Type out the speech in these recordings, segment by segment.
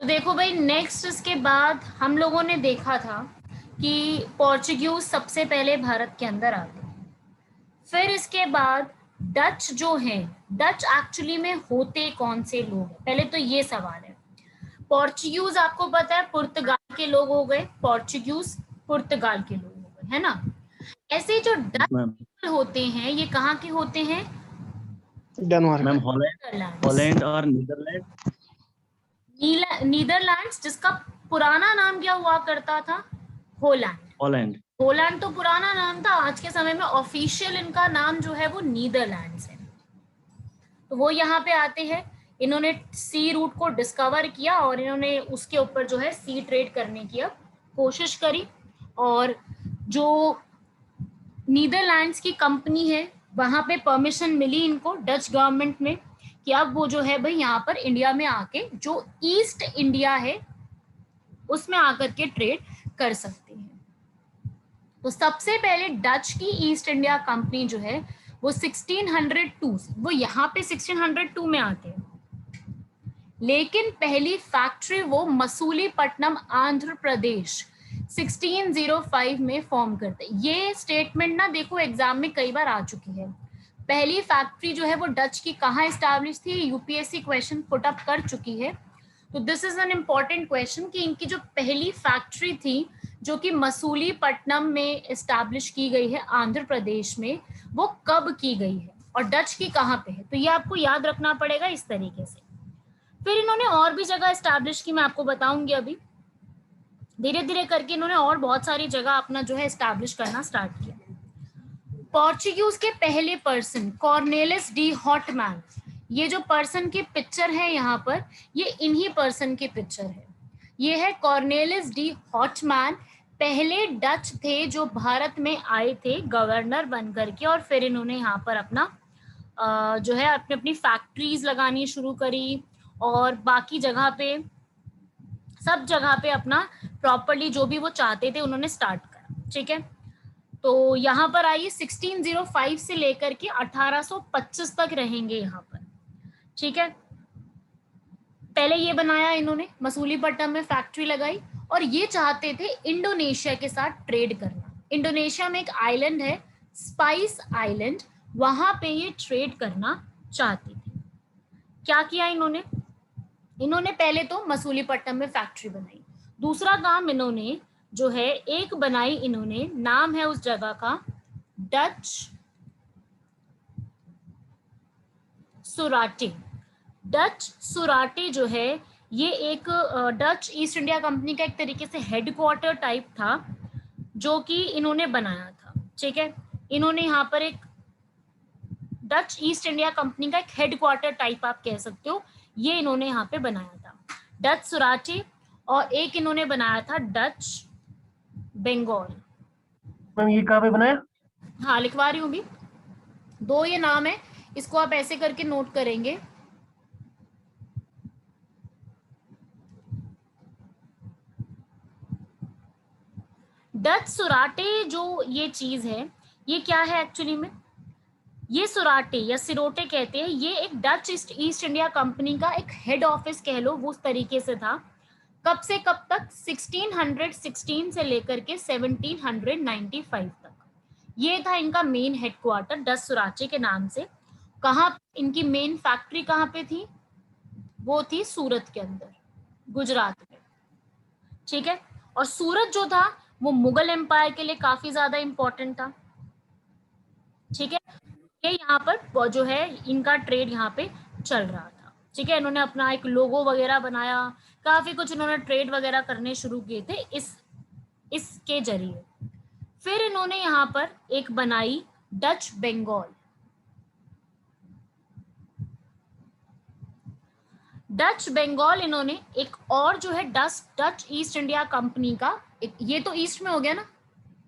तो देखो भाई, नेक्स्ट इसके बाद हम लोगों ने देखा था कि पोर्चुगीज सबसे पहले भारत के अंदर आते हैं। फिर इसके बाद डच जो हैं, डच एक्चुअली में होते कौन से लोग हैं, पहले तो ये सवाल है। पोर्चुगीज आपको पता है पुर्तगाल के लोग हो गए, पोर्चुगीज पुर्तगाल के लोग हो गए, है ना। ऐसे जो मैम डच होते हैं ये कहाँ के होते हैं? Denmark. Ma'am Holland, Netherlands. Holland और नीदरलैंड। नीदरलैंड्स जिसका पुराना नाम क्या हुआ करता था? होलैंड। हॉलैंड। होलैंड तो पुराना नाम था, आज के समय में ऑफिशियल इनका नाम जो है वो नीदरलैंड्स है। तो वो यहाँ पे आते हैं, इन्होंने सी रूट को डिस्कवर किया और इन्होंने उसके ऊपर जो है सी ट्रेड करने की अब कोशिश करी। और जो नीदरलैंड्स की कंपनी है वहां पे परमिशन मिली इनको डच गवर्नमेंट में कि अब वो जो है भाई यहाँ पर इंडिया में आके जो ईस्ट इंडिया है उसमें आकर के ट्रेड कर सकते हैं। तो सबसे पहले डच की ईस्ट इंडिया कंपनी जो है वो 1602, वो यहाँ पे 1602 में आते हैं, लेकिन पहली फैक्ट्री वो मसूलीपट्टनम आंध्र प्रदेश 1605 में फॉर्म करते। ये स्टेटमेंट ना देखो एग्जाम में कई बार आ चुकी है। पहली फैक्ट्री जो है वो डच की कहाँ एस्टैब्लिश थी, यूपीएससी क्वेश्चन पुट अप कर चुकी है। तो this is an important question कि इनकी जो पहली फैक्ट्री थी जो कि मसूलीपट्टनम में एस्टैब्लिश की गई है आंध्र प्रदेश में, वो कब की गई है और डच की कहाँ पे है। तो ये आपको याद रखना पड़ेगा इस तरीके से। फिर इन्होंने और भी जगह एस्टैब्लिश की, मैं आपको बताऊंगी अभी। धीरे धीरे करके इन्होंने और बहुत सारी जगह अपना जो है एस्टैब्लिश करना स्टार्ट किया। पोर्चुगीज के पहले पर्सन कॉर्नेलिस डी हॉटमैन, ये जो पर्सन की पिक्चर है यहाँ पर, ये इन्हीं पर्सन की पिक्चर है। ये है कॉर्नेलिस डी हॉटमैन, पहले डच थे जो भारत में आए थे गवर्नर बन करके, और फिर इन्होंने यहाँ पर अपना जो है अपनी अपनी फैक्ट्रीज लगानी शुरू करी और बाकी जगह पे सब जगह पे अपना प्रॉपर्ली जो भी वो चाहते थे उन्होंने स्टार्ट करा। ठीक है, तो यहाँ पर आइए 1605 से लेकर के 1825 तक रहेंगे यहाँ पर। ठीक है, पहले ये बनाया इन्होंने, मसूलीपट्टनम में फैक्ट्री लगाई और ये चाहते थे इंडोनेशिया के साथ ट्रेड करना। इंडोनेशिया में एक आइलैंड है स्पाइस आइलैंड, वहां पे ये ट्रेड करना चाहते थे। क्या किया इन्होंने? इन्होंने पहले तो मसूलीपट्टनम में फैक्ट्री बनाई। दूसरा काम इन्होंने जो है एक बनाई इन्होंने, नाम है उस जगह का डच सुराटे। डच सुराटे जो है ये एक डच ईस्ट इंडिया कंपनी का एक तरीके से हेडक्वार्टर टाइप था जो कि इन्होंने बनाया था। ठीक है, इन्होंने यहाँ पर एक डच ईस्ट इंडिया कंपनी का एक हेडक्वार्टर टाइप आप कह सकते हो, ये इन्होंने यहाँ पे बनाया था डच सुराटे। और एक इन्होंने बनाया था डच बंगाल। मैम ये कहाँ पे बनाया? हाँ लिखवा रही हूँ भी, दो ये नाम है, इसको आप ऐसे करके नोट करेंगे। डच सुराटे जो ये चीज है ये क्या है एक्चुअली में, ये सुराटे या सिरोटे कहते हैं, ये एक डच ईस्ट इंडिया कंपनी का एक हेड ऑफिस कह लो, वो उस तरीके से था। कब से कब तक? 1616 से लेकर के 1795 तक ये था इनका मेन हेडक्वार्टर डच सुराचे के नाम से। कहाँ इनकी मेन फैक्ट्री कहाँ पे थी? वो थी सूरत के अंदर, गुजरात में। ठीक है, और सूरत जो था वो मुगल एम्पायर के लिए काफी ज्यादा इंपॉर्टेंट था। ठीक है, ये यहाँ पर जो है इनका ट्रेड यहाँ पे चल रहा था। ठीक है, इन्होंने अपना एक लोगो वगैरह बनाया, काफी कुछ इन्होंने ट्रेड वगैरह करने शुरू किए थे इसके जरिए। फिर इन्होंने यहाँ पर एक बनाई डच बंगाल। डच बंगाल इन्होंने एक और जो है डच ईस्ट इंडिया कंपनी का ये तो ईस्ट में हो गया ना,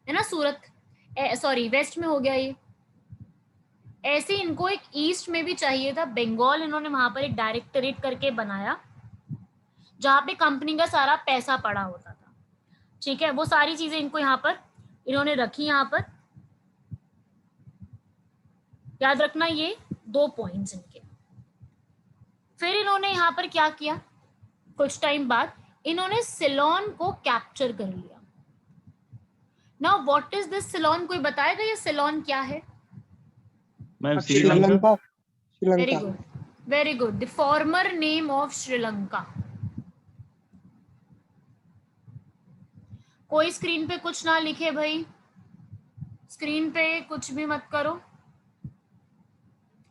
है ना, सूरत, सॉरी वेस्ट में हो गया ये। ऐसे इनको एक ईस्ट में भी चाहिए था बंगाल, इन्होंने वहां पर एक डायरेक्टरेट करके बनाया जहां पे कंपनी का सारा पैसा पड़ा होता था। ठीक है, वो सारी चीजें इनको यहाँ पर इन्होंने रखी। यहाँ पर याद रखना ये 2 पॉइंट्स इनके। फिर इन्होंने यहाँ पर क्या किया, कुछ टाइम बाद इन्होंने सिलोन को कैप्चर कर लिया। Now what is this Ceylon, कोई बताएगा ये सिलोन क्या है? Ma'am Sri Lanka. Very good, very good, the former name of Sri Lanka. कोई स्क्रीन पे कुछ ना लिखे भाई, स्क्रीन पे कुछ भी मत करो,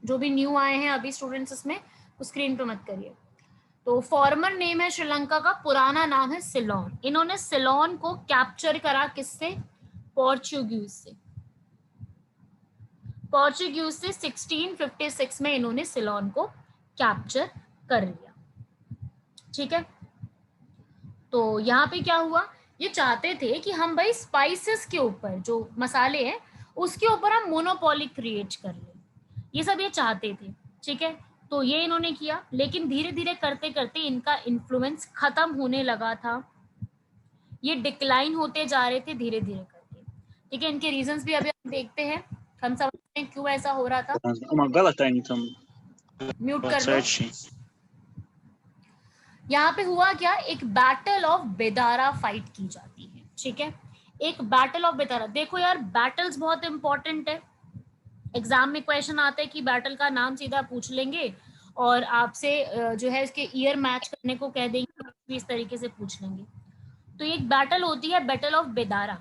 जो भी न्यू आए हैं अभी स्टूडेंट्स इसमें, तो स्क्रीन पे मत करिए। तो फॉर्मर नेम है श्रीलंका का, पुराना नाम है सिलोन। इन्होंने सिलोन को कैप्चर करा किससे? पोर्चुगीज से। पोर्चुगीज से 1656 में इन्होंने सिलोन को कैप्चर कर लिया। ठीक है, तो यहाँ पे क्या हुआ, ये चाहते थे कि हम भाई स्पाइसेस के ऊपर, जो मसाले हैं उसके ऊपर हम मोनोपोली क्रिएट कर लें, ये सब ये चाहते थे। ठीक है, तो ये इन्होंने किया, लेकिन धीरे धीरे करते करते इनका इन्फ्लुएंस खत्म होने लगा था, ये डिक्लाइन होते जा रहे थे धीरे धीरे करके। ठीक है, इनके रीजंस भी अभी हम देखते हैं, हम समझते हैं क्यों ऐसा हो रहा था। म्यूट कर लो। यहाँ पे हुआ क्या, एक बैटल ऑफ बेदारा फाइट की जाती है। ठीक है, एक बैटल ऑफ बेदारा। देखो यार, बैटल्स बहुत इंपॉर्टेंट है, एग्जाम में क्वेश्चन आता है कि बैटल का नाम सीधा पूछ लेंगे और आपसे जो है इसके ईयर मैच करने को कह देंगे, इस तरीके से पूछ लेंगे। तो एक बैटल होती है बैटल ऑफ बेदारा।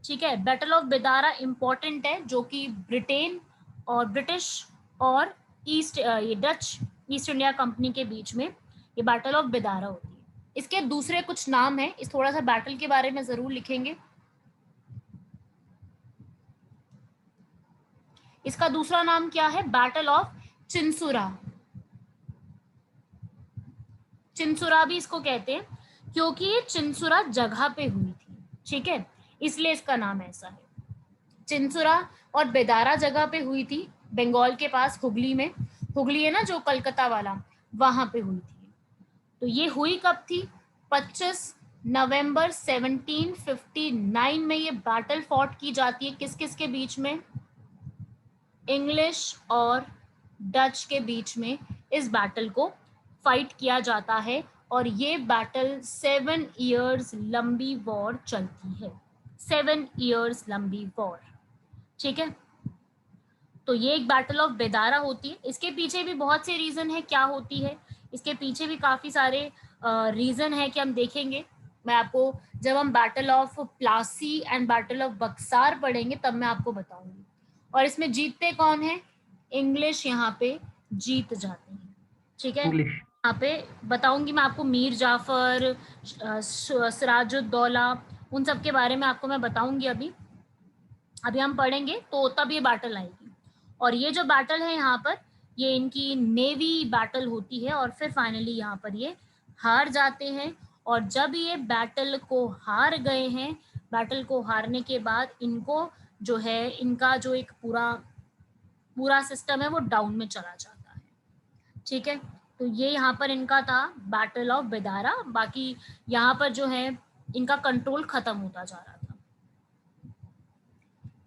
ठीक है, बैटल ऑफ बेदारा इंपॉर्टेंट है, जो कि ब्रिटेन और ब्रिटिश और ये डच ईस्ट इंडिया कंपनी के बीच में ये बैटल ऑफ बेदारा होती है। इसके दूसरे कुछ नाम है, इस थोड़ा सा बैटल के बारे में जरूर लिखेंगे। इसका दूसरा नाम क्या है? Battle of Chinsurah. चिंसुरा भी इसको कहते हैं क्योंकि ये चिंसुरा जगह पे हुई थी। ठीक है, इसलिए इसका नाम ऐसा है। चिंसुरा और बेदारा जगह पे हुई थी, बंगाल के पास हुगली में। हुगली है ना जो कलकत्ता वाला, वहां पे हुई थी। तो ये हुई कब थी? 25 नवंबर 1759 में ये बैटल फॉट की जाती है। किस किस के बीच में? इंग्लिश और डच के बीच में इस बैटल को फाइट किया जाता है, और ये बैटल 7 इयर्स लंबी वॉर चलती है। 7 इयर्स लंबी वॉर। ठीक है, तो ये एक बैटल ऑफ बेदारा होती है। इसके पीछे भी बहुत से रीजन है क्या होती है, इसके पीछे भी काफी सारे रीजन है कि हम देखेंगे। मैं आपको जब हम battle of Plassey and battle of Berkshire पढ़ेंगे तब मैं आपको बताऊंगी। और इसमें जीतते कौन है? इंग्लिश यहाँ पे जीत जाते हैं। ठीक है, यहाँ पे बताऊंगी मैं आपको, मीर जाफर, सिराजुद्दौला, उन सब के बारे में आपको मैं बताऊंगी। अभी हम पढ़ेंगे तो तब ये बैटल आएगी। और ये जो बैटल है यहाँ पर, ये इनकी नेवी बैटल होती है, और फिर फाइनली यहाँ पर ये हार जाते हैं। और जब ये बैटल को हार गए हैं, बैटल को हारने के बाद इनको जो है, इनका जो एक पूरा सिस्टम है वो डाउन में चला जाता है। ठीक है, तो ये यहाँ पर इनका था बैटल ऑफ बेदारा। बाकी यहाँ पर जो है इनका कंट्रोल खत्म होता जा रहा था।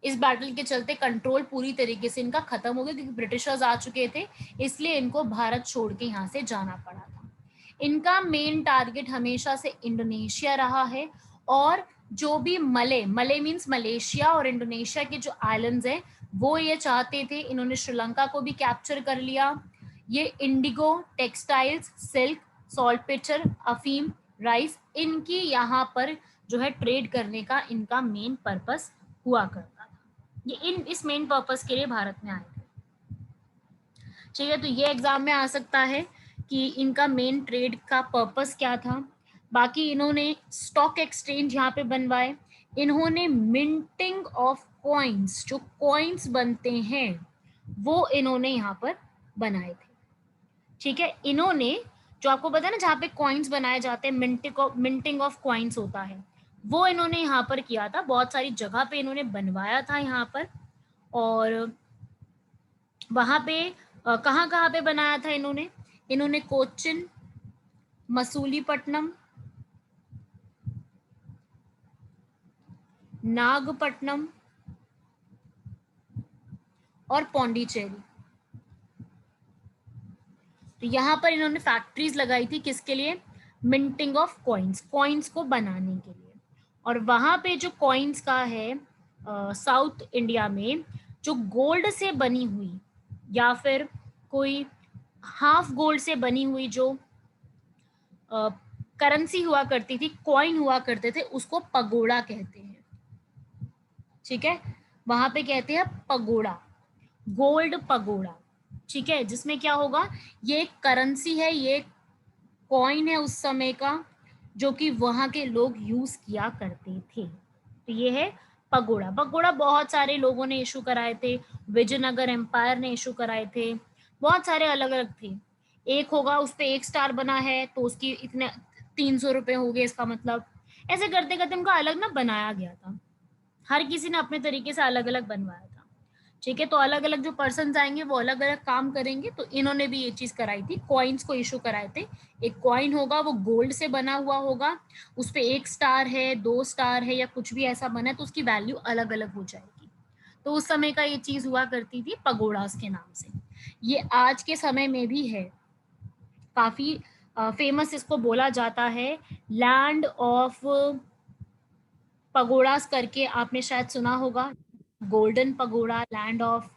इस बैटल के चलते कंट्रोल पूरी तरीके से इनका खत्म हो गया, क्योंकि ब्रिटिशर्स आ चुके थे, इसलिए इनको भारत छोड़ के यहाँ से जाना पड़ा था। इनका मेन टारगेट हमेशा से इंडोनेशिया रहा है, और जो भी मले मीन्स मलेशिया और इंडोनेशिया के जो आइलैंड्स हैं वो ये चाहते थे। इन्होंने श्रीलंका को भी कैप्चर कर लिया। ये इंडिगो, टेक्सटाइल्स, सिल्क, सॉल्ट पिटर, अफीम, राइस, इनकी यहाँ पर जो है ट्रेड करने का इनका मेन पर्पस हुआ करता था। ये इस मेन पर्पस के लिए भारत में आए थे। ठीक है, तो ये एग्जाम में आ सकता है कि इनका मेन ट्रेड का पर्पस क्या था। बाकी इन्होंने स्टॉक एक्सचेंज यहाँ पे बनवाए। इन्होंने मिंटिंग ऑफ कॉइन्स, जो कॉइन्स बनते हैं वो इन्होंने यहाँ पर बनाए थे। ठीक है, इन्होंने जो आपको पता है ना, जहाँ पे कॉइन्स बनाए जाते हैं, मिंटिंग ऑफ कॉइन्स होता है, वो इन्होंने यहाँ पर किया था। बहुत सारी जगह पे इन्होंने बनवाया था यहाँ पर। और वहां पे कहाँ कहाँ पे बनाया था इन्होंने कोचिन, मसूलीपट्टनम, नागपट्टनम और पौंडीचेरी। तो यहाँ पर इन्होंने फैक्ट्रीज लगाई थी, किसके लिए? मिंटिंग ऑफ कॉइन्स, कॉइन्स को बनाने के लिए। और वहां पे जो कॉइन्स का है साउथ इंडिया में, जो गोल्ड से बनी हुई या फिर कोई हाफ गोल्ड से बनी हुई जो करेंसी हुआ करती थी, कॉइन हुआ करते थे, उसको पगोड़ा कहते हैं। ठीक है, वहां पे कहते हैं पगोड़ा, गोल्ड पगोड़ा। ठीक है, जिसमें क्या होगा, ये एक करेंसी है, ये कॉइन है उस समय का, जो कि वहां के लोग यूज किया करते थे। तो ये है पगोड़ा। पगोड़ा बहुत सारे लोगों ने इशू कराए थे, विजयनगर एम्पायर ने इशू कराए थे, बहुत सारे अलग अलग थे। एक होगा उस पे एक स्टार बना है तो उसकी इतने 300 रुपए हो गए, इसका मतलब ऐसे करते करते उनका अलग ना बनाया गया था। हर किसी ने अपने तरीके से अलग अलग बनवाया था। ठीक है, तो अलग अलग जो पर्सन आएंगे वो अलग अलग काम करेंगे। तो इन्होंने भी ये चीज कराई थी, कॉइन्स को इशू कराए थे। एक कॉइन होगा वो गोल्ड से बना हुआ होगा, उस पे एक स्टार है, 2 स्टार है, या कुछ भी ऐसा बना है, तो उसकी वैल्यू अलग अलग हो जाएगी। तो उस समय का ये चीज हुआ करती थी पगोड़ास के नाम से। ये आज के समय में भी है, काफी फेमस इसको बोला जाता है। लैंड ऑफ पगोड़ास करके आपने शायद सुना होगा, गोल्डन पगोड़ा, लैंड ऑफ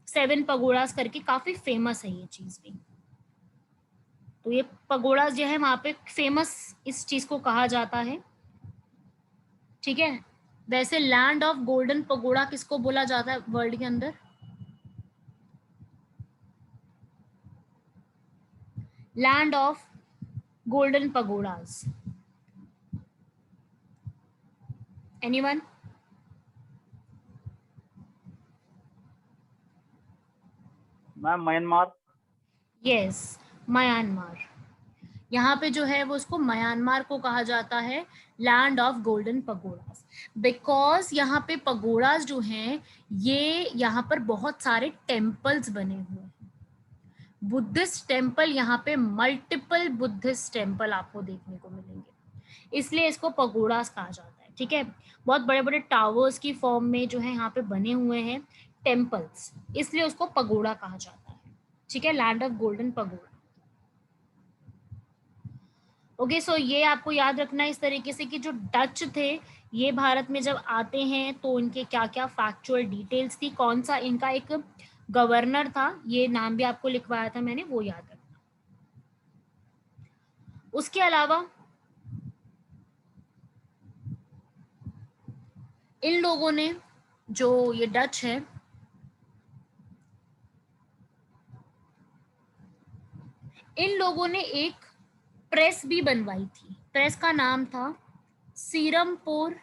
7 पगोड़ास करके काफी फेमस है ये चीज भी। तो ये पगोड़ा जो है वहां पे फेमस इस चीज को कहा जाता है। ठीक है, वैसे लैंड ऑफ गोल्डन पगोड़ा किसको बोला जाता है वर्ल्ड के अंदर? Land of golden pagodas, anyone? Ma'am Myanmar. Yes, Myanmar. यहाँ पे जो है वो उसको म्यांमार को कहा जाता है लैंड ऑफ गोल्डन पगोड़ास, बिकॉज यहाँ पे पगोड़ास जो हैं, ये यहाँ पर बहुत सारे टेम्पल्स बने हुए हैं। बुद्धिस्ट टेम्पल, यहाँ पे मल्टीपल बुद्धिस्ट टेम्पल आपको देखने को मिलेंगे, इसलिए इसको पगोड़ास कहा जाता है। ठीक है, बहुत बड़े बड़े टावर्स की फॉर्म में जो है यहाँ पे बने हुए हैं टेम्पल्स, इसलिए उसको पगोड़ा कहा जाता है। ठीक है, land of golden pagoda. Okay, so ये आपको याद रखना है इस तरीके से कि जो डच थे, ये भारत में जब आते हैं तो इनके क्या क्या फैक्चुअल डिटेल्स थी, कौन सा इनका एक गवर्नर था, ये नाम भी आपको लिखवाया था मैंने, वो याद रखना। उसके अलावा इन लोगों ने, जो ये डच है, इन लोगों ने एक प्रेस भी बनवाई थी। प्रेस का नाम था Serampore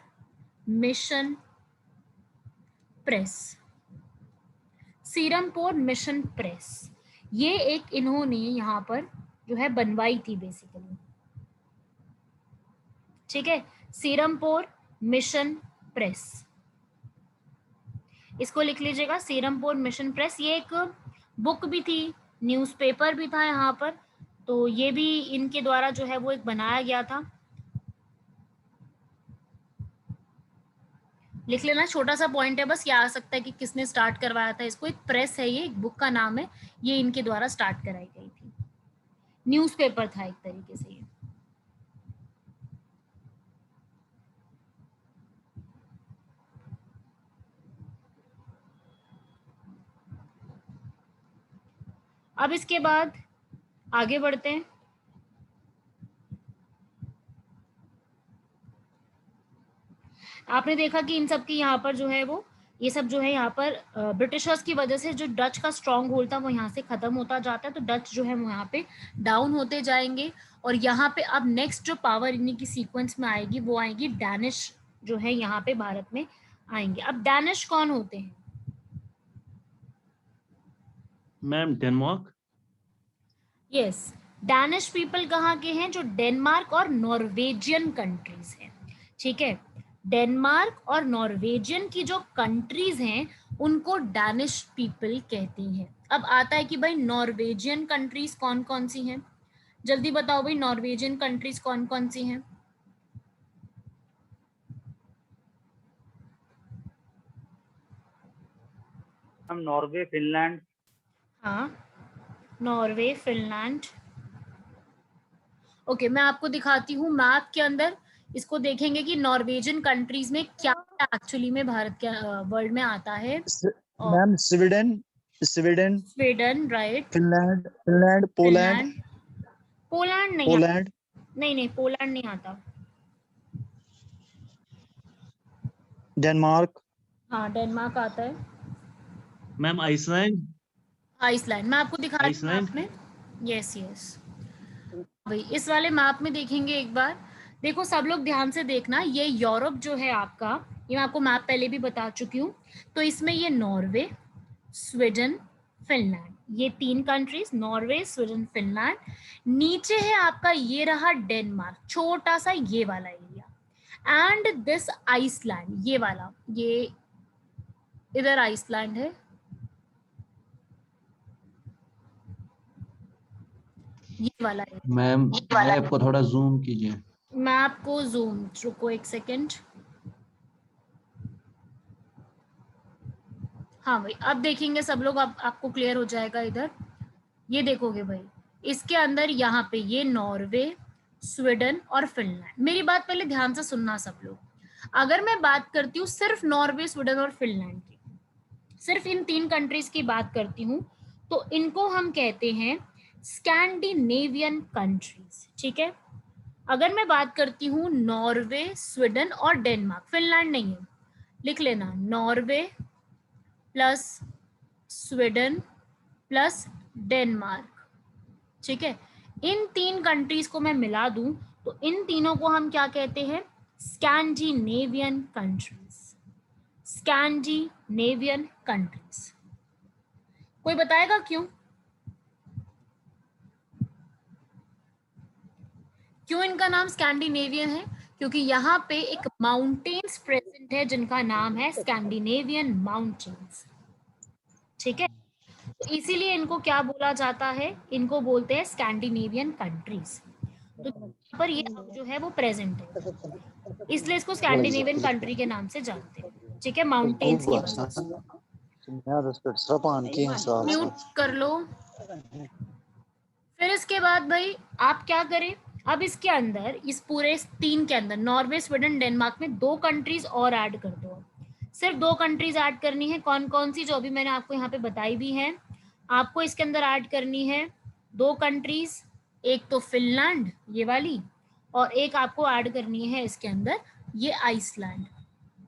mission press. Serampore mission press, ये एक इन्होंने यहाँ पर जो है बनवाई थी बेसिकली। ठीक है, सीरमपुर मिशन प्रेस, इसको लिख लीजिएगा, सीरमपुर मिशन प्रेस। ये एक बुक भी थी, न्यूज़पेपर भी था यहाँ पर, तो ये भी इनके द्वारा जो है वो एक बनाया गया था। लिख लेना, छोटा सा पॉइंट है बस, ये आ सकता है कि किसने स्टार्ट करवाया था इसको। एक प्रेस है, ये एक बुक का नाम है, ये इनके द्वारा स्टार्ट कराई गई थी, न्यूज़पेपर था एक तरीके से ये। अब इसके बाद आगे बढ़ते हैं। आपने देखा कि इन सब की यहाँ पर जो है वो, ये सब जो है यहाँ पर ब्रिटिशर्स की वजह से जो डच का स्ट्रॉन्ग होल्ड था वो यहाँ से खत्म होता जाता है, तो डच जो है वो यहाँ पे डाउन होते जाएंगे। और यहाँ पे अब नेक्स्ट जो पावर इन्हीं की सीक्वेंस में आएगी वो आएगी डैनिश, जो है यहाँ पे भारत में आएंगे। अब डैनिश कौन होते हैं? Ma'am Denmark. Yes, Danish people कहाँ के हैं? जो डेनमार्क और नॉर्वेजियन कंट्रीज हैं। ठीक है, डेनमार्क और नॉर्वेजियन की जो कंट्रीज हैं उनको डैनिश पीपल कहते हैं। अब आता है कि भाई नॉर्वेजियन कंट्रीज कौन कौन सी हैं, जल्दी बताओ भाई, नॉर्वेजियन कंट्रीज कौन कौन सी हैं? Ma'am Norway, Finland. हाँ, नॉर्वे, फिनलैंड, ओके मैं आपको दिखाती हूँ मैप के अंदर, इसको देखेंगे कि नॉर्वेजियन कंट्रीज में क्या एक्चुअली में भारत के वर्ल्ड में आता है। Ma'am Sweden, Sweden, Sweden, right, Finland, Finland, Poland, Poland नहीं पोलैंड, नहीं पोलैंड नहीं आता। डेनमार्क, हाँ डेनमार्क आता है। मैम आइसलैंड, आइसलैंड मैं आपको दिखा रही हूँ आइसलैंड। मैप में। यस यस भाई इस वाले मैप में देखेंगे एक बार। देखो सब लोग ध्यान से देखना, ये यूरोप जो है आपका, ये मैं आपको मैप पहले भी बता चुकी हूँ। तो इसमें ये नॉर्वे, स्वीडन, फिनलैंड, ये 3 कंट्रीज, नॉर्वे, स्वीडन, फिनलैंड। नीचे है आपका ये रहा डेनमार्क, छोटा सा ये वाला एरिया, एंड दिस आइसलैंड, ये वाला, ये इधर आइसलैंड है, ये वाला है। मैम मैप को थोड़ा जूम कीजिए। मैं आपको जूम, रुको एक सेकेंड। हाँ भाई अब देखेंगे सब लोग, अब आपको क्लियर हो जाएगा इधर। ये देखोगे भाई, इसके अंदर यहाँ पे ये नॉर्वे, स्वीडन और फिनलैंड। मेरी बात पहले ध्यान से सुनना सब लोग। अगर मैं बात करती हूँ सिर्फ नॉर्वे, स्वीडन और फिनलैंड की, सिर्फ इन 3 कंट्रीज की बात करती हूँ, तो इनको हम कहते हैं स्कैंडिनेवियन कंट्रीज, ठीक है। अगर मैं बात करती हूँ नॉर्वे, स्वीडन और डेनमार्क, फिनलैंड नहीं है, लिख लेना Norway plus Sweden plus Denmark, ठीक है। इन 3 कंट्रीज को मैं मिला दूं तो इन तीनों को हम क्या कहते हैं, स्कैंडिनेवियन कंट्रीज, स्कैंडिनेवियन कंट्रीज। कोई बताएगा क्यों? क्यों इनका नाम स्कैंडिनेवियन है? क्योंकि यहाँ पे एक माउंटेन्स प्रेजेंट है जिनका नाम है स्कैंडिनेवियन माउंटेन्स, ठीक है। तो इसीलिए इनको क्या बोला जाता है, इनको बोलते हैं स्कैंडिनेवियन कंट्रीज। तो यहाँ पर ये जो है वो प्रेजेंट है, इसलिए इसको स्कैंडिनेवियन कंट्री के नाम से जानते हैं, ठीक है, माउंटेन्स की वजह से। म्यूट कर लो। फिर इसके बाद भाई आप क्या करें, अब इसके अंदर, इस पूरे 3 के अंदर, नॉर्वे, स्वीडन, डेनमार्क में 2 कंट्रीज और ऐड कर दो। सिर्फ 2 कंट्रीज ऐड करनी है। कौन कौन सी, जो अभी मैंने आपको यहाँ पे बताई भी है। आपको इसके अंदर ऐड करनी है 2 कंट्रीज, एक तो फिनलैंड ये वाली, और एक आपको ऐड करनी है इसके अंदर ये आइसलैंड।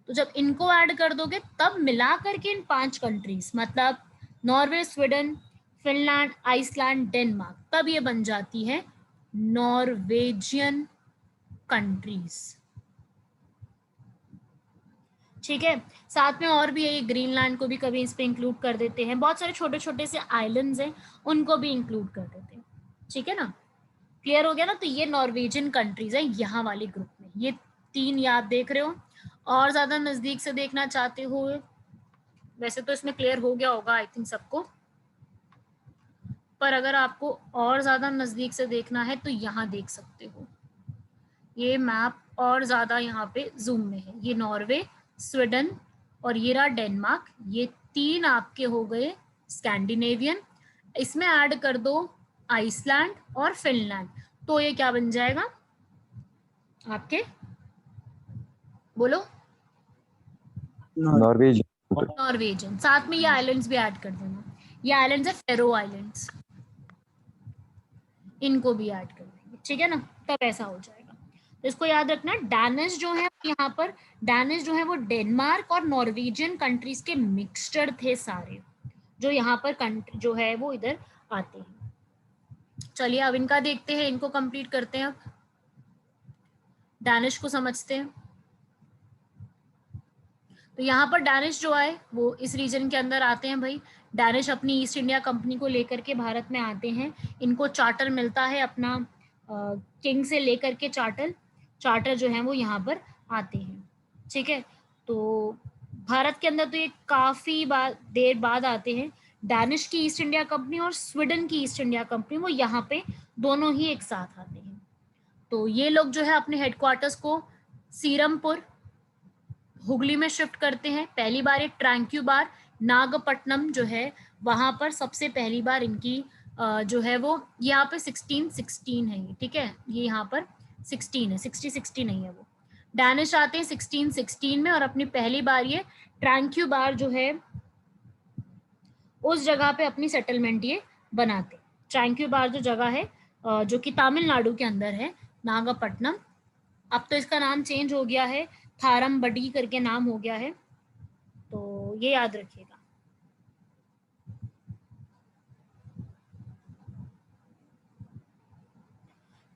तो जब इनको ऐड कर दोगे तब मिला करके इन 5 कंट्रीज, मतलब Norway, Sweden, Finland, Iceland, Denmark, तब ये बन जाती है नॉर्वेजियन कंट्रीज, ठीक है। साथ में और भी है, ग्रीनलैंड को भी कभी इस पे इंक्लूड कर देते हैं, बहुत सारे छोटे छोटे से आइलैंड्स हैं उनको भी इंक्लूड कर देते हैं, ठीक है ना। क्लियर हो गया ना। तो ये नॉर्वेजियन कंट्रीज है यहाँ वाले ग्रुप में, ये 3 याद देख रहे हो। और ज्यादा नजदीक से देखना चाहते हो, वैसे तो इसमें क्लियर हो गया होगा आई थिंक सबको, पर अगर आपको और ज्यादा नजदीक से देखना है तो यहाँ देख सकते हो, ये मैप और ज्यादा यहाँ पे जूम में है। ये नॉर्वे, स्वीडन और ये रहा डेनमार्क, ये 3 आपके हो गए स्कैंडिनेवियन। इसमें ऐड कर दो आइसलैंड और फिनलैंड, तो ये क्या बन जाएगा आपके, बोलो। नॉर्वेजियन। साथ में ये आइलैंड्स भी ऐड कर देना, ये आइलैंड्स है फेरो आइलैंड्स, इनको भी ऐड कर देंगे, ठीक है ना, तब ऐसा हो जाएगा। तो इसको याद रखना। डैनिश जो है यहाँ पर, डैनिश जो है वो डेनमार्क और नॉर्वेजियन कंट्रीज के मिक्सचर थे सारे, जो यहाँ पर कंट्री जो है वो इधर आते हैं। चलिए अब इनका देखते हैं, इनको कंप्लीट करते हैं। अब डैनिश को समझते हैं। तो यहाँ पर डैनिश जो है वो इस रीजन के अंदर आते हैं भाई। डैनिश अपनी ईस्ट इंडिया कंपनी को लेकर के भारत में आते हैं। इनको चार्टर मिलता है अपना किंग से लेकर के, चार्टर जो है वो यहाँ पर आते हैं, ठीक है। तो भारत के अंदर तो ये काफी देर बाद आते हैं। डैनिश की ईस्ट इंडिया कंपनी और स्वीडन की ईस्ट इंडिया कंपनी, वो यहाँ पे दोनों ही एक साथ आते हैं। तो ये लोग जो है अपने हेडक्वार्टर्स को सीरमपुर, हुगली में शिफ्ट करते हैं। पहली बार एक ट्रैंक्यूबार, नागपट्टनम जो है वहां पर सबसे पहली बार इनकी जो है वो यहाँ पे 16 है ये, ठीक है, ये यहाँ पर 16 है, 60 नहीं है वो। डैनिश आते हैं 16 में और अपनी पहली बार ये ट्रैंक्यूबार जो है उस जगह पे अपनी सेटलमेंट ये बनाते। ट्रैंक्यूबार जो जगह है जो कि तमिलनाडु के अंदर है, नागपट्टनम। अब तो इसका नाम चेंज हो गया है, थारमबडी करके नाम हो गया है, तो ये याद रखिएगा।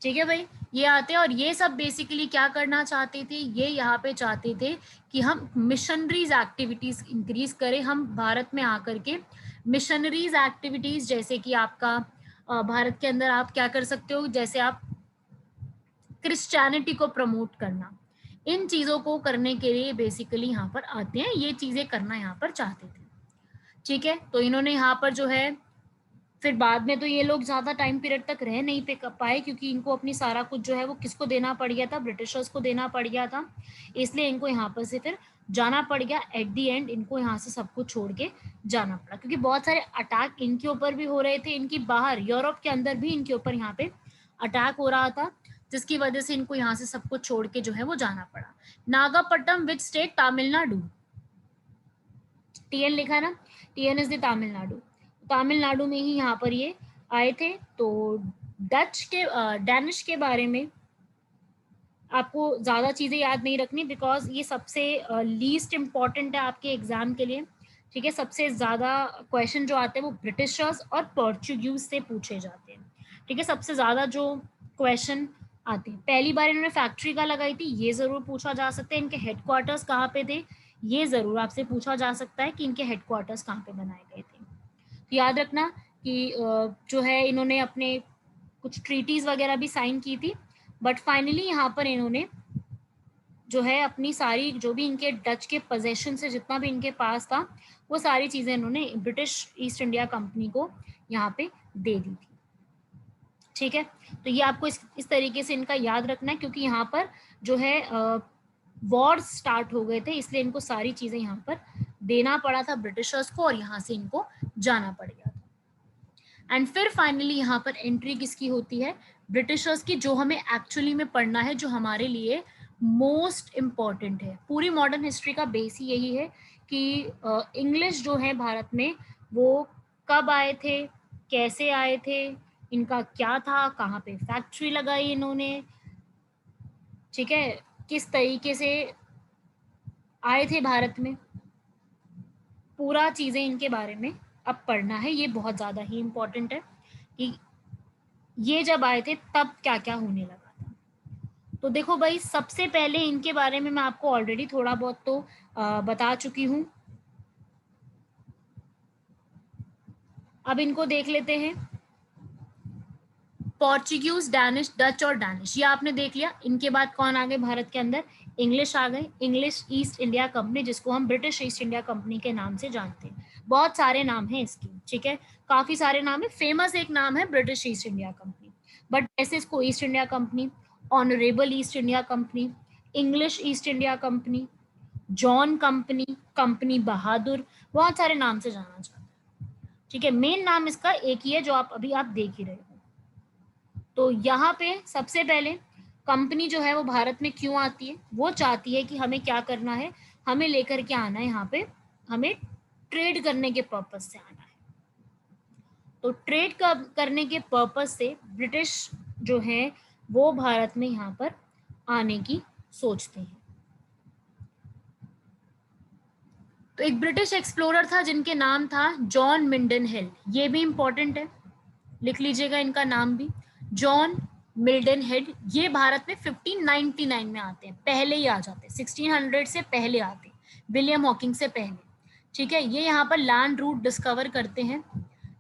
ठीक है भाई, ये आते हैं और ये सब बेसिकली क्या करना चाहते थे, ये यहाँ पे चाहते थे कि हम मिशनरीज एक्टिविटीज इंक्रीज करें। हम भारत में आकर के मिशनरीज एक्टिविटीज, जैसे कि आपका भारत के अंदर आप क्या कर सकते हो, जैसे आप क्रिश्चियनिटी को प्रमोट करना, इन चीजों को करने के लिए बेसिकली यहाँ पर आते हैं, ये चीजें करना यहाँ पर चाहते थे। ठीक है, तो इन्होंने यहाँ पर जो है, फिर बाद में तो ये लोग ज्यादा टाइम पीरियड तक रह नहीं पाए, क्योंकि इनको अपनी सारा कुछ जो है वो किसको देना पड़ गया था, ब्रिटिशर्स को देना पड़ गया था, इसलिए इनको यहाँ पर से फिर जाना पड़ गया। एट दी एंड इनको यहाँ से सब कुछ छोड़ के जाना पड़ा, क्योंकि बहुत सारे अटैक इनके ऊपर भी हो रहे थे, इनकी बाहर यूरोप के अंदर भी इनके ऊपर यहाँ पे अटैक हो रहा था, जिसकी वजह से इनको यहाँ से सब कुछ छोड़ के जो है वो जाना पड़ा। Nagapattinam which state, Tamil Nadu, TN लिखा ना, TN is the Tamil Nadu, Tamil Nadu में ही यहाँ पर ये आए थे। तो डैनिश के बारे में आपको ज्यादा चीजें याद नहीं रखनी, बिकॉज ये सबसे लीस्ट इम्पॉर्टेंट है आपके एग्जाम के लिए। ठीक है, सबसे ज्यादा क्वेश्चन जो आते हैं वो ब्रिटिशर्स और पोर्चुगीज से पूछे जाते हैं। ठीक है, सबसे ज्यादा जो क्वेश्चन आते हैं, पहली बार इन्होंने फैक्ट्री का लगाई थी, ये जरूर पूछा जा सकता है। इनके हेडक्वार्टर्स कहाँ पे थे, ये जरूर आपसे पूछा जा सकता है कि इनके हेडक्वार्टर्स कहाँ पे बनाए गए थे। तो याद रखना कि जो है इन्होंने अपने कुछ ट्रीटीज वगैरह भी साइन की थी, बट फाइनली यहाँ पर इन्होंने जो है अपनी सारी जो भी इनके डच के पोजेशन से जितना भी इनके पास था, वो सारी चीजें इन्होंने ब्रिटिश ईस्ट इंडिया कंपनी को यहाँ पे दे दी थी। ठीक है, तो ये आपको इस तरीके से इनका याद रखना है, क्योंकि यहाँ पर जो है वॉर स्टार्ट हो गए थे, इसलिए इनको सारी चीजें यहाँ पर देना पड़ा था ब्रिटिशर्स को, और यहाँ से इनको जाना पड़ गया था। एंड फिर फाइनली यहाँ पर एंट्री किसकी होती है, ब्रिटिशर्स की, जो हमें एक्चुअली में पढ़ना है, जो हमारे लिए मोस्ट इम्पॉर्टेंट है। पूरी मॉडर्न हिस्ट्री का बेस ही यही है कि इंग्लिश जो है भारत में वो कब आए थे, कैसे आए थे, इनका क्या था, कहाँ पे फैक्ट्री लगाई इन्होंने, ठीक है, किस तरीके से आए थे भारत में, पूरा चीजें इनके बारे में अब पढ़ना है। ये बहुत ज्यादा ही इम्पोर्टेंट है कि ये जब आए थे तब क्या क्या होने लगा था। तो देखो भाई, सबसे पहले इनके बारे में मैं आपको ऑलरेडी थोड़ा बहुत तो बता चुकी हूँ, अब इनको देख लेते हैं। पोर्चुगीज, डैनिश, डच और डैनिश, ये आपने देख लिया। इनके बाद कौन आ गए भारत के अंदर, इंग्लिश आ गए, इंग्लिश ईस्ट इंडिया कंपनी, जिसको हम ब्रिटिश ईस्ट इंडिया कंपनी के नाम से जानते हैं। बहुत सारे नाम हैं इसके, ठीक है, काफी सारे नाम है, फेमस एक नाम है British East India Company, but ऐसे इसको East India Company, Honourable East India Company, English East India Company, John Company, company Bahadur, बहुत सारे नाम से जाना जाता है। ठीक है, मेन नाम इसका एक ही है जो आप अभी आप देख ही रहे हो। तो यहाँ पे सबसे पहले कंपनी जो है वो भारत में क्यों आती है, वो चाहती है कि हमें क्या करना है, हमें लेकर के आना है यहाँ पे, हमें ट्रेड करने के पर्पस से आना है। तो ट्रेड करने के पर्पस से ब्रिटिश जो है वो भारत में यहाँ पर आने की सोचते हैं। तो एक ब्रिटिश एक्सप्लोरर था जिनके नाम था जॉन मिल्टन हिल, ये भी इंपॉर्टेंट है, लिख लीजिएगा इनका नाम भी, जॉन मिल्टन हेड। ये भारत में 1599 में आते हैं, पहले ही आ जाते हैं, 1600 से पहले आते हैं, विलियम हॉकिंग से पहले। ठीक है, ये यहाँ पर लैंड रूट डिस्कवर करते हैं,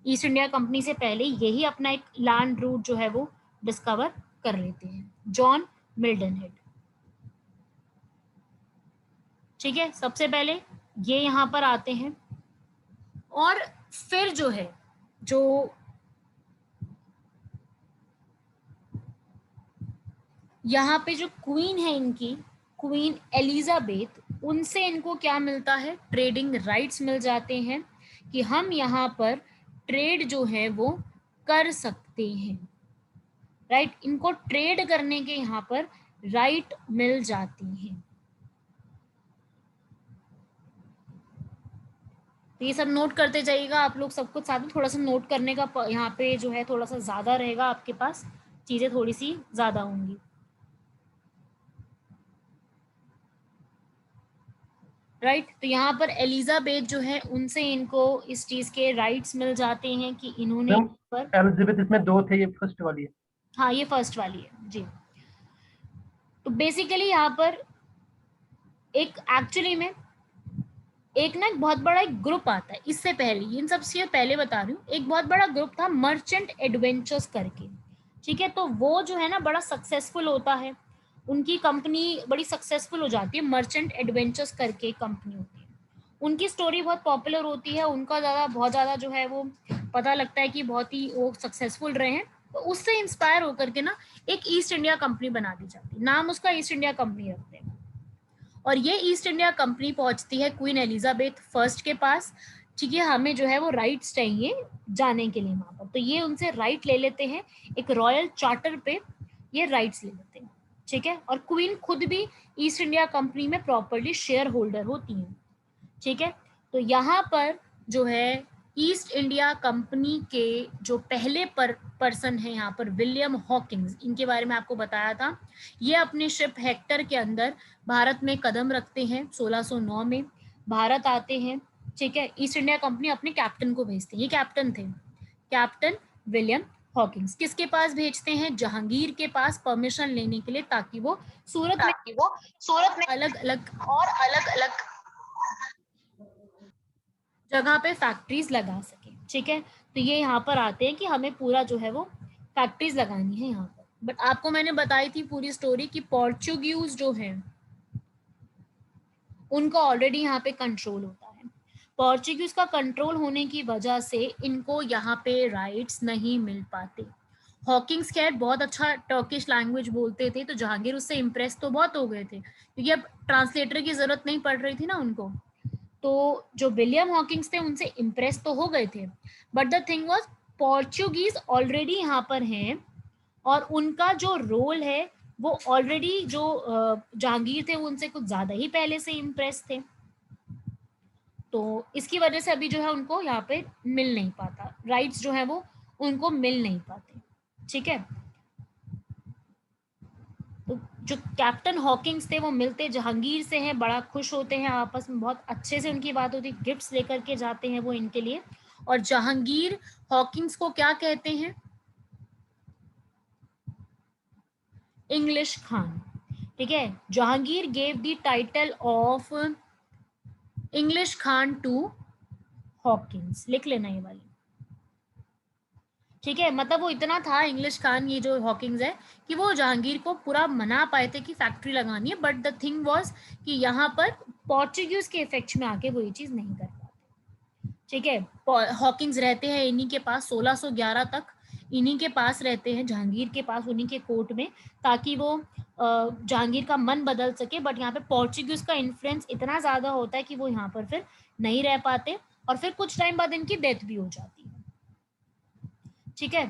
ईस्ट इंडिया कंपनी से पहले यही अपना एक लैंड रूट जो है वो डिस्कवर कर लेते हैं, जॉन मिल्टन हेड। ठीक है, सबसे पहले ये यहाँ पर आते हैं, और फिर जो है जो यहाँ पे जो क्वीन है इनकी, क्वीन एलिजाबेथ, उनसे इनको क्या मिलता है, ट्रेडिंग राइट्स मिल जाते हैं कि हम यहाँ पर ट्रेड जो है वो कर सकते हैं, राइट। इनको ट्रेड करने के यहाँ पर राइट मिल जाती है। तो ये सब नोट करते जाइएगा आप लोग, सब कुछ साथ में। थोड़ा सा नोट करने का यहाँ पे जो है थोड़ा सा ज्यादा रहेगा आपके पास, चीजें थोड़ी सी ज्यादा होंगी, राइट। तो यहाँ पर एलिजाबेथ जो है उनसे इनको इस चीज के राइट्स मिल जाते हैं कि इन्होंने पर, एलिजाबेथ इसमें दो थे, ये फर्स्ट वाली है। हाँ ये फर्स्ट वाली है जी। तो बेसिकली यहाँ पर एक एक्चुअली में एक ना एक बहुत बड़ा एक ग्रुप आता है, इससे पहले इन सब से पहले बता रही हूँ, एक बहुत बड़ा ग्रुप था मर्चेंट एडवेंचर्स करके, ठीक है। तो वो जो है ना बड़ा सक्सेसफुल होता है, उनकी कंपनी बड़ी सक्सेसफुल हो जाती है, मर्चेंट एडवेंचर्स करके कंपनी होती है। उनकी स्टोरी बहुत पॉपुलर होती है, उनका बहुत ज़्यादा जो है वो पता लगता है कि बहुत ही वो सक्सेसफुल रहे हैं। तो उससे इंस्पायर होकर के ना एक ईस्ट इंडिया कंपनी बना दी जाती है, नाम उसका ईस्ट इंडिया कंपनी रखते हैं। और ये ईस्ट इंडिया कंपनी पहुंचती है क्वीन एलिजाबेथ फर्स्ट के पास, ठीक है। हमें जो है वो राइट्स चाहिए जाने के लिए वहां पर, तो ये उनसे राइट ले लेते हैं, एक रॉयल चार्टर पे ये राइट्स ले लेते हैं, ठीक है। और क्वीन खुद भी ईस्ट इंडिया कंपनी में प्रॉपरली शेयर होल्डर होती हैं, ठीक है। तो यहाँ पर जो है ईस्ट इंडिया कंपनी के जो पहले पर्सन है यहाँ पर विलियम हॉकिंस, इनके बारे में आपको बताया था। ये अपने शिप हेक्टर के अंदर भारत में कदम रखते हैं, 1609 में भारत आते हैं, ठीक है। ईस्ट इंडिया कंपनी अपने कैप्टन को भेजते हैं, ये कैप्टन थे, कैप्टन विलियम हॉकिंस। किसके पास भेजते हैं? जहांगीर के पास परमिशन लेने के लिए, ताकि वो सूरत में अलग अलग जगह पे फैक्ट्रीज लगा सके, ठीक है। तो ये यहाँ पर आते हैं कि हमें पूरा जो है वो फैक्ट्रीज लगानी है यहाँ पर। बट आपको मैंने बताई थी पूरी स्टोरी कि पोर्चुगीज जो है उनका ऑलरेडी यहाँ पे कंट्रोल होता है। पोर्चुगीज का कंट्रोल होने की वजह से इनको यहाँ पे राइट्स नहीं मिल पाते। हॉकिंग्स खैर बहुत अच्छा टर्किश लैंग्वेज बोलते थे, तो जहांगीर उससे इम्प्रेस तो बहुत हो गए थे, क्योंकि अब ट्रांसलेटर की जरूरत नहीं पड़ रही थी ना उनको। तो जो विलियम हॉकिंग्स थे उनसे इम्प्रेस तो हो गए थे, but the thing was Portuguese already यहाँ पर हैं, और उनका जो रोल है वो ऑलरेडी जो जहांगीर थे उनसे कुछ ज्यादा ही पहले से इम्प्रेस थे। तो इसकी वजह से अभी जो है उनको यहाँ पे मिल नहीं पाता, राइट्स जो है वो उनको मिल नहीं पाते, ठीक है। तो जो कैप्टन हॉकिंग्स थे वो मिलते जहांगीर से हैं, बड़ा खुश होते हैं, आपस में बहुत अच्छे से उनकी बात होती, गिफ्ट्स लेकर के जाते हैं वो इनके लिए। और जहांगीर हॉकिंग्स को क्या कहते हैं? इंग्लिश खान, ठीक है। Jahangir gave the title of English Khan to Hawkins, लिख लेना ये वाली, ठीक है। मतलब वो इतना था इंग्लिश खान, ये जो हॉकिंग्स है, कि वो जहांगीर को पूरा मना पाए थे कि फैक्ट्री लगानी है, बट द थिंग वाज कि यहाँ पर पोर्चुगीज के इफेक्ट में आके वो ये चीज नहीं कर पाते, ठीक है। हॉकिंग्स रहते हैं इन्हीं के पास 1611 तक, इन्हीं के पास रहते हैं, जहांगीर के पास, उन्हीं के कोर्ट में, ताकि वो जहांगीर का मन बदल सके। बट यहाँ पे पोर्चुगीज का इन्फ्लुएंस इतना ज्यादा होता है कि वो यहाँ पर फिर नहीं रह पाते, और फिर कुछ टाइम बाद इनकी डेथ भी हो जाती है, ठीक है।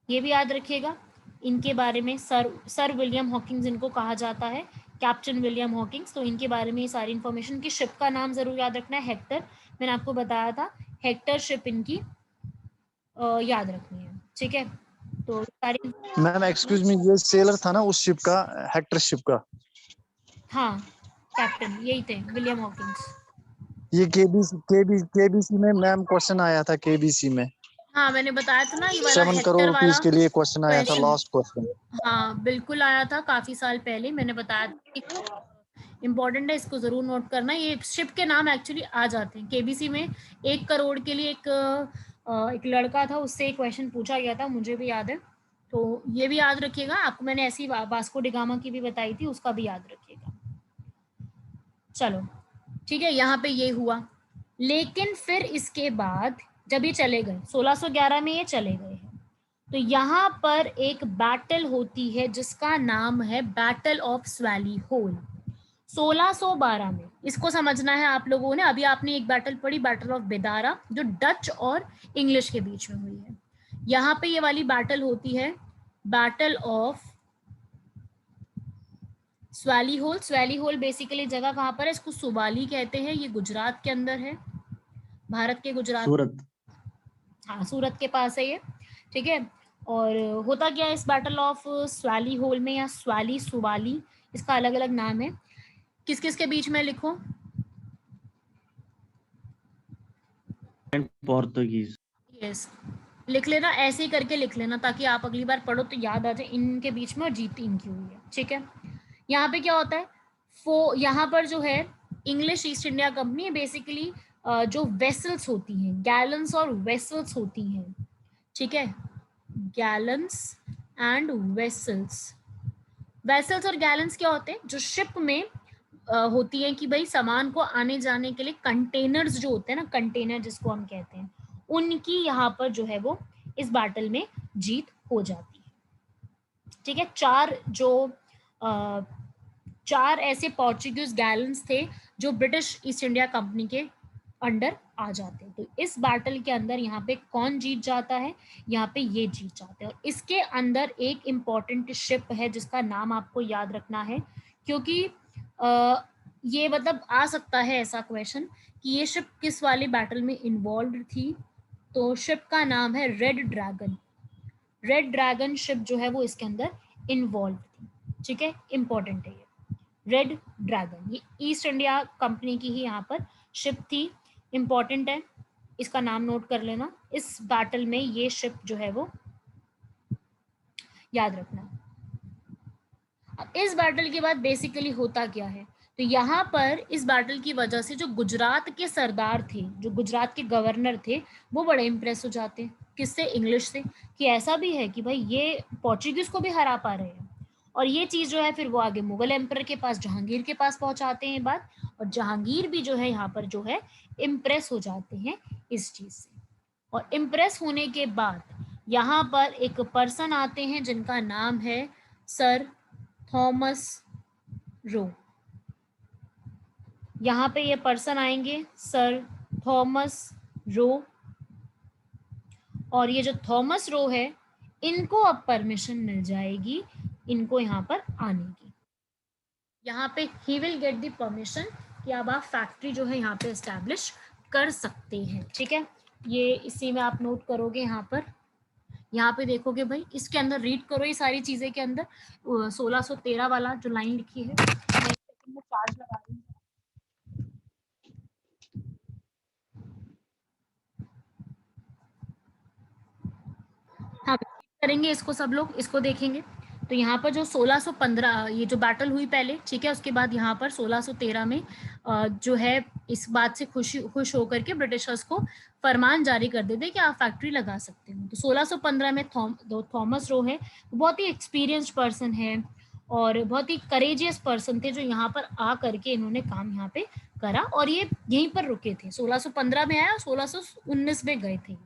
ये भी याद रखिएगा इनके बारे में, सर विलियम हॉकिंग्स इनको कहा जाता है, कैप्टन विलियम हॉकिंग्स। तो इनके बारे में ये सारी इन्फॉर्मेशन, की शिप का नाम जरूर याद रखना है, हेक्टर, मैंने आपको बताया था, हेक्टर शिप इनकी याद रखनी है, ठीक है। तो सारी मैम एक्सक्यूज मी, ये सेलर था ना उस शिप का, हेक्टर शिप का? हाँ कैप्टन यही थे विलियम हॉकिंग्स। ये केबीसी में मैम क्वेश्चन आया था, केबीसी में हाँ मैंने बताया था ना, ये वाला 7 हेक्टर करोड़ वाला रुपीस के लिए क्वेश्चन आया था, क्वेश्चन, लास्ट क्वेश्चन। हाँ बिल्कुल आया था काफी साल पहले, मैंने बताया था, इम्पोर्टेंट है, इसको जरूर नोट करना। ये शिप के नाम एक्चुअली आ जाते हैं केबीसी में। 1 करोड़ के लिए एक लड़का था, उससे एक क्वेश्चन पूछा गया था, मुझे भी याद है। तो ये भी याद रखिएगा, आपको मैंने ऐसी वास्को डिगामा की भी बताई थी, उसका भी याद रखिएगा। चलो ठीक है, यहाँ पे ये हुआ। लेकिन फिर इसके बाद जब ये चले गए 1611 में, ये चले गए हैं, तो यहाँ पर एक बैटल होती है जिसका नाम है बैटल ऑफ स्वैली होल। 1612 में, इसको समझना है आप लोगों ने। अभी आपने एक बैटल पढ़ी, बैटल ऑफ बेदारा, जो डच और इंग्लिश के बीच में हुई है। यहाँ पे ये वाली बैटल होती है battle of Swally Hole. Swally Hole basically जगह कहाँ पर है, इसको सुबाली कहते हैं। ये गुजरात के अंदर है, भारत के गुजरात, सूरत। हाँ सूरत के पास है ये, ठीक है। और होता क्या है इस बैटल ऑफ स्वाली होल में, या स्वाली सुबाली, इसका अलग अलग नाम है। किस किस के बीच में लिखो, पोर्तुगीज। यस लिख लेना, ऐसे ही करके लिख लेना ताकि आप अगली बार पढ़ो तो याद आ जाए इनके बीच में और जीत इनकी हुई है, ठीक है। यहाँ पे क्या होता है, यहाँ पर जो है English East India company basically जो वेसल्स होती हैं, गैलन्स और वेसल्स होती हैं, ठीक है, गैलन्स एंड वेसल्स। वेसल्स और गैलन्स क्या होते हैं, जो शिप में होती हैं कि भाई सामान को आने जाने के लिए कंटेनर्स जो होते हैं ना, कंटेनर जिसको हम कहते हैं, उनकी यहाँ पर जो है वो इस बैटल में जीत हो जाती है, ठीक है। चार ऐसे पोर्चुगीज गैलन्स थे जो ब्रिटिश ईस्ट इंडिया कंपनी के अंडर आ जाते हैं। तो इस बैटल के अंदर यहाँ पे कौन जीत जाता है, यहाँ पे ये जीत जाते हैं। और इसके अंदर एक इम्पॉर्टेंट शिप है जिसका नाम आपको याद रखना है, क्योंकि ये मतलब आ सकता है ऐसा क्वेश्चन कि ये शिप किस वाले बैटल में इन्वॉल्व थी। तो शिप का नाम है red dragon. Red dragon ship जो है वो इसके अंदर इन्वॉल्व थी, ठीक है, इंपॉर्टेंट है ये रेड ड्रैगन। ये ईस्ट इंडिया कंपनी की ही यहाँ पर शिप थी, इंपॉर्टेंट है, इसका नाम नोट कर लेना। इस बैटल में ये शिप जो है वो याद रखना। अब इस बैटल के बाद बेसिकली होता क्या है, तो यहाँ पर इस बैटल की वजह से जो गुजरात के सरदार थे, जो गुजरात के गवर्नर थे, वो बड़े इंप्रेस हो जाते हैं। किससे, इंग्लिश से, कि ऐसा भी है कि भाई ये पोर्चुगीज को भी हरा पा रहे हैं। और ये चीज जो है फिर वो आगे मुगल एम्पर के पास, जहांगीर के पास पहुंचाते हैं बात, और जहांगीर भी जो है यहाँ पर जो है इम्प्रेस हो जाते हैं इस चीज से। और इम्प्रेस होने के बाद यहाँ पर एक पर्सन आते हैं जिनका नाम है सर थॉमस रो। यहाँ पे ये पर्सन आएंगे सर थॉमस रो, और ये जो थॉमस रो है इनको अब परमिशन मिल जाएगी इनको यहाँ पर आने की। यहाँ पे he will get the permission कि अब आप फैक्ट्री जो है यहाँ पे एस्टैब्लिश कर सकते हैं, ठीक है। ये इसी में आप नोट करोगे, यहाँ पे देखोगे भाई, इसके अंदर रीड करो ये सारी चीजें के अंदर 1613 वाला जो लाइन लिखी है, मैं सेकंड में चार्ज लगा रही हूँ। हाँ करेंगे इसको, सब लोग इसको देखेंगे। तो यहाँ पर जो 1615 ये जो बैटल हुई पहले, ठीक है, उसके बाद यहाँ पर 1613 में जो है इस बात से खुश होकर के ब्रिटिशर्स को फरमान जारी कर देते कि आप फैक्ट्री लगा सकते हो। तो 1615 में थॉमस रो है, बहुत ही एक्सपीरियंस्ड पर्सन है और बहुत ही करेजियस पर्सन थे, जो यहाँ पर आ करके इन्होंने काम यहाँ पे करा और ये यहीं पर रुके थे। 1615 में आया, 1619 में गए थे।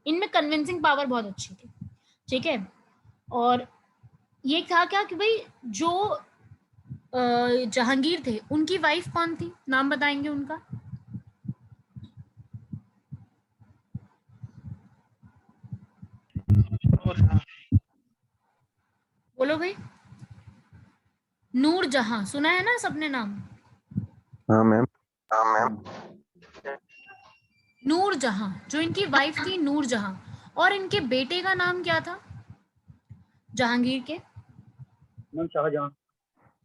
इनमें कन्विंसिंग पावर बहुत अच्छी थी, ठीक है। और ये था क्या कि भाई जो जहांगीर थे उनकी वाइफ कौन थी, नाम बताएंगे उनका? बोलो भाई। नूर जहां, सुना है ना सबने नाम? हाँ मैम। नूर जहां, जो इनकी वाइफ थी नूर जहां, और इनके बेटे का नाम क्या था जहांगीर के? शाहजहां।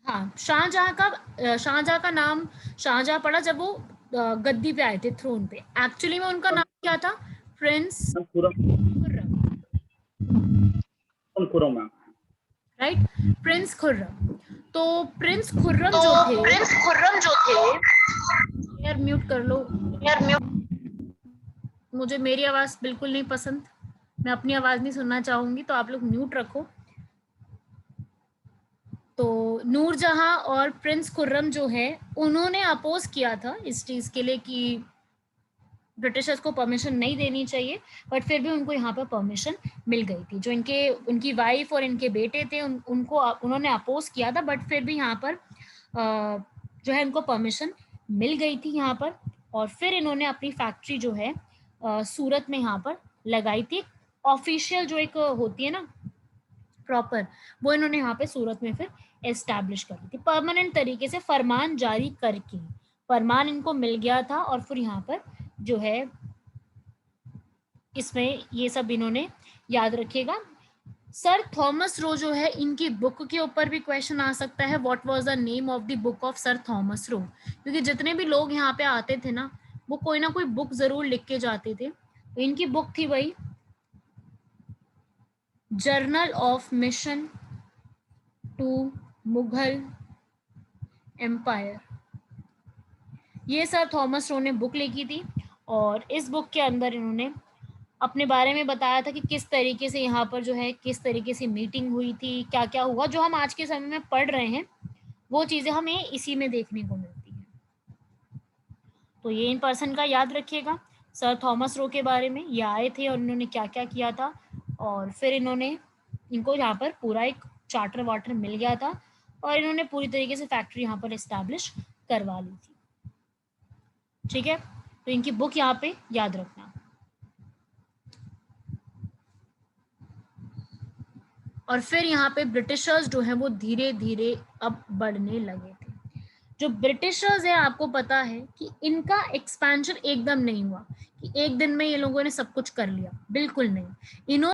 हाँ, शाहजहां का नाम शाहजहां पड़ा जब वो गद्दी पे आए थे, थ्रोन पे। एक्चुअली में उनका नाम क्या था? Prince Khurram, right, Prince Khurram. तो प्रिंस खुर्रम जो थे, यार म्यूट कर लो, मुझे मेरी आवाज बिल्कुल नहीं पसंद, मैं अपनी आवाज नहीं सुनना चाहूंगी, तो आप लोग म्यूट रखो। तो नूरजहां और प्रिंस खुर्रम जो है उन्होंने अपोज किया था इस चीज के लिए कि ब्रिटिशर्स को परमिशन नहीं देनी चाहिए, बट फिर भी उनको यहाँ पर परमिशन मिल गई थी। जो उनकी वाइफ और इनके बेटे थे उनको उन्होंने अपोज किया था, बट फिर भी यहाँ पर जो है इनको परमिशन मिल गई थी यहाँ पर, और फिर इन्होंने अपनी फैक्ट्री जो है सूरत में यहाँ पर लगाई थी। ऑफिशियल जो एक होती है ना प्रॉपर, वो इन्होंने यहाँ पे सूरत में फिर एस्टैब्लिश कर ली थी परमानेंट तरीके से, फरमान जारी करके। फरमान इनको मिल गया था और फिर यहाँ पर जो है इसमें ये सब इन्होंने याद रखिएगा। सर थॉमस रो जो है, इनकी बुक के ऊपर भी क्वेश्चन आ सकता है, what was the name of the book of sir Thomas रो, क्योंकि जितने भी लोग यहाँ पे आते थे ना, वो कोई ना कोई बुक जरूर लिख के जाते थे। तो इनकी बुक थी वही journal of mission to Mughal empire. ये सर थॉमस रो ने बुक लिखी थी, और इस बुक के अंदर इन्होंने अपने बारे में बताया था कि किस तरीके से यहाँ पर जो है किस तरीके से मीटिंग हुई थी, क्या क्या हुआ। जो हम आज के समय में पढ़ रहे हैं वो चीजें हमें इसी में देखने को मिलती हैं। तो ये इन पर्सन का याद रखिएगा, सर थॉमस रो के बारे में। ये आए थे और इन्होंने क्या क्या किया था, और फिर इनको यहाँ पर पूरा एक चार्टर वार्टर मिल गया था, और इन्होंने पूरी तरीके से फैक्ट्री यहाँ पर एस्टैब्लिश करवा ली थी। ठीक है, तो इनकी बुक यहाँ पे याद रखना। और फिर यहाँ पे ब्रिटिशर्स जो है वो धीरे धीरे अब बढ़ने लगे थे। जो ब्रिटिशर्स है, आपको पता है कि इनका एक्सपेंशन एकदम नहीं हुआ कि एक दिन में ये लोगों ने सब कुछ कर लिया, बिल्कुल नहीं। इन्होंने